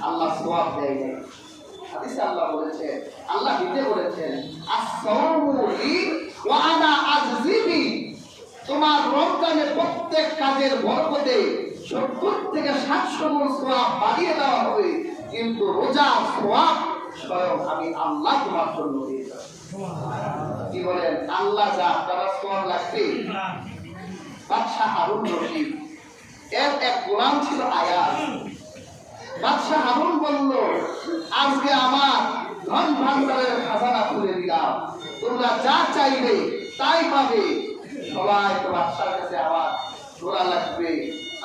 আল্লাহ সওয়াব দেয় নাই। হাদিসে আল্লাহ বলেছেন, আল্লাহ দিতে বলেছেন, আস-সাওমু লি ওয়া আনা আজজি বি। তোমার রমজানে প্রত্যেক কাজের বরকতে 70 থেকে 700 গুণ সওয়াব বাড়িয়ে দেওয়া হবে, কিন্তু রোজার সওয়াব স্বয়ং আমি আল্লাহ তোমার জন্য দিয়ে দেব। কি বলেন? আল্লাহ যা তারা সওয়াব লাগবে। বাদশাহ হারুন রশিদ এর এক গোলাম ছিল আয়াজ। বাদশাহ হারুন বলল, আজকে আমার ধন ভান্ডারের খাজানা খুলে দিলাম, তোমরা যা চাইবে তাই পাবে। সবাই তো বাদশার কাছে আমার ঘোড়া লাগবে,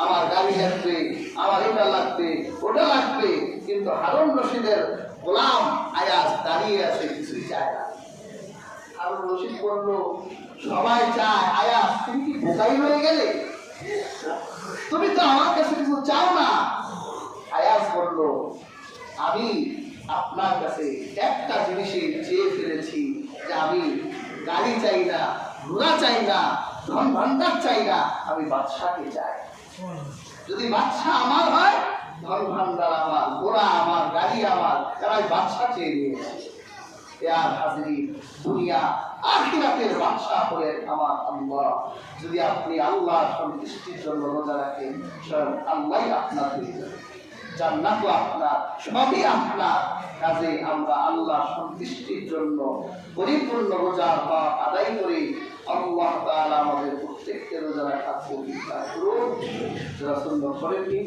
আমার গাড়ি লাগবে, আমার এটা লাগবে, ওটা লাগবে, কিন্তু হারুন রশিদের গোলাম আয়াজ দাঁড়িয়ে আছে, কিছুই চায় না। হারুন রশিদ বলল, সবাই চায়, আয়াজ তুমি কি বোকাই হয়ে গেলে? তুমি তো আমার কাছে কিছু চাও না। আয়াজ বলল, আমি আপনার কাছে একটা জিনিসই চেয়ে ফেলেছি, যে আমি গাড়ি চাই না, ঘোড়া চাই না, ধন ভান্ডার চাই না, আমি বাদশাকে চাই। যদি বাদশাহ আমার হয়, ধন ভান্ডার আমার, ঘোড়া আমার, গাড়ি আমার, তারা বাদশাহ চেয়ে নিয়েছে। আর হাজির দুনিয়া আখিরাতের বাদশাহ হলেন আমার আল্লাহ। যদি আপনি আল্লাহর সন্তুষ্টির জন্য রোজা রাখেন, স্বয়ং আল্লাহই আপনার হয়ে যাবে, জান্নাতও আপনার, সবই আপনার। কাজে আমরা আল্লাহর সন্তুষ্টির জন্য পরিপূর্ণ রোজার হক আদায় করে আল্লাহ তাআলা আমাদের প্রত্যেককে রোজা রাখার তৌফিক দান করুন। যারা সুন্নাত করেননি